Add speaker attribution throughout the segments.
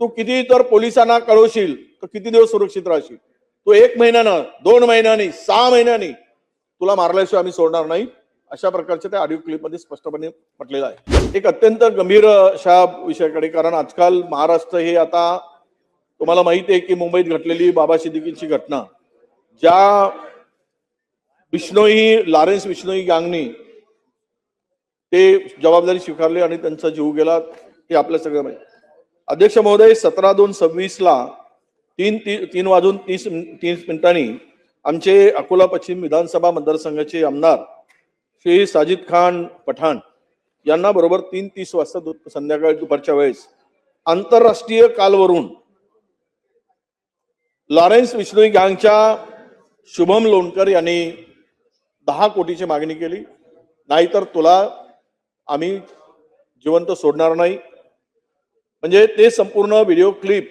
Speaker 1: तू किती तर पोलिसांना कळवशील तर किती दिवस सुरक्षित राहशील. तू 1 महिन्यानं 2 महिन्यांनी 6 महिन्यांनी तुला मारल्याशिवाय आम्ही सोडणार नाही. अशा प्रकारचे त्या ऑडिओ क्लिपमध्ये स्पष्टपणे म्हटलेलं आहे. एक अत्यंत गंभीर अशा विषयाकडे, कारण आजकाल महाराष्ट्र हे आता तुम्हाला माहिती आहे की मुंबईत घडलेली बाबा सिद्दीकीची घटना, ज्या लॉरेन्स बिश्नोई गँगनी ते जबाबदारी स्वीकारली आणि त्यांचा जीव गेला, हे आपल्या सगळं माहिती. अध्यक्ष महोदय, 17/2/26 ला 3:30 आमचे अकोला पश्चिम विधानसभा मतदारसंघाचे आमदार श्री साजिद खान पठाण यांना बरोबर 3:30 वाजता संध्याकाळी दुपारच्या वेळेस आंतरराष्ट्रीय कालवरून लॉरेन्स बिश्नोई गँगच्या शुभम लोणकर यांनी 10 कोटीची मागणी केली, नाहीतर तुला आम्ही जिवंत सोडणार नाही. म्हणजे ते संपूर्ण व्हिडिओ क्लिप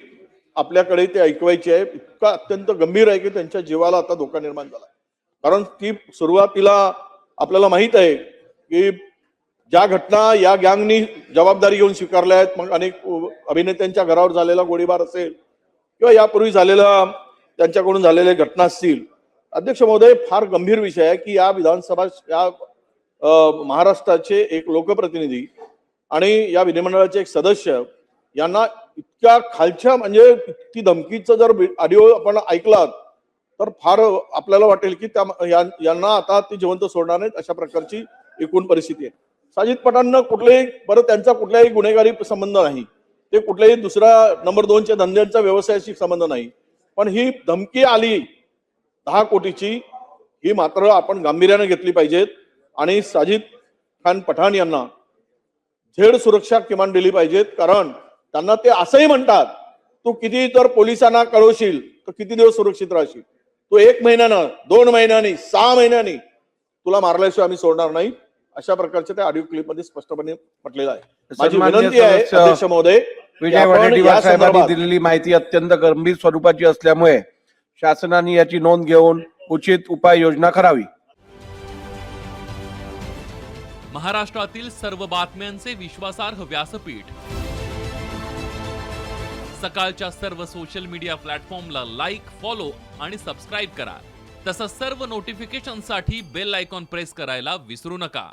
Speaker 1: आपल्याकडे ते ऐकवायची आहे. इतका अत्यंत गंभीर आहे की त्यांच्या जीवाला आता धोका निर्माण झाला. कारण ती सुरुवातीला आपल्याला माहित आहे की ज्या घटना या गँगनी जबाबदारी घेऊन स्वीकारल्या आहेत, मग अनेक अभिनेत्यांच्या घरावर झालेला गोळीबार असेल किंवा यापूर्वी झालेला त्यांच्याकडून झालेल्या घटना असतील. अध्यक्ष महोदय, फार गंभीर विषय आहे की या विधानसभा महाराष्ट्राचे एक लोकप्रतिनिधी आणि या विधिमंडळाचे एक सदस्य यांना इतक्या खालच्या, म्हणजे इतकी धमकीचं जर ऑडिओ आपण ऐकलात तर फार आपल्याला वाटेल की यांना आता ती जिवंत सोडणार नाहीत, अशा प्रकारची एकूण परिस्थिती आहे. साजिद पठाणनं त्यांचा कुठल्याही गुन्हेगारी संबंध नाही, ते कुठल्याही दुसऱ्या नंबर 2च्या धंद्यांचा व्यवसायाशी संबंध नाही. पण ही धमकी आली 10 कोटीची, ही मात्र आपण गांभीर्याने घेतली पाहिजेत आणि साजिद खान पठाण यांना झेड सुरक्षा किमान दिली पाहिजेत. कारण त्यांना ते असंही म्हणतात, तू किती तर पोलिसांना कळवशील तर किती दिवस सुरक्षित राहशील. तू 1 महिन्यानं 2 महिन्यांनी 6 महिन्यांनी तुला मारल्याशिवाय आम्ही सोडणार नाही. अशा प्रकारचे त्या ऑडिओ क्लिपमध्ये स्पष्टपणे म्हटलेलं आहे. माझी विनंती आहे अध्यक्ष महोदय,
Speaker 2: विजय वडेट्टीवार साहेबांनी दिलेली माहिती अत्यंत गंभीर स्वरूपाची असल्यामुळे शासनाने याची नोंद घेऊन उचित उपाययोजना करावी.
Speaker 3: महाराष्ट्रातील सर्व बातम्यांचे विश्वासार्ह व्यासपीठ, सकाळच्या सर्व सोशल मीडिया प्लॅटफॉर्मला लाईक, फॉलो आणि सबस्क्राईब करा. तसंच सर्व नोटिफिकेशनसाठी बेल आयकॉन प्रेस करायला विसरू नका.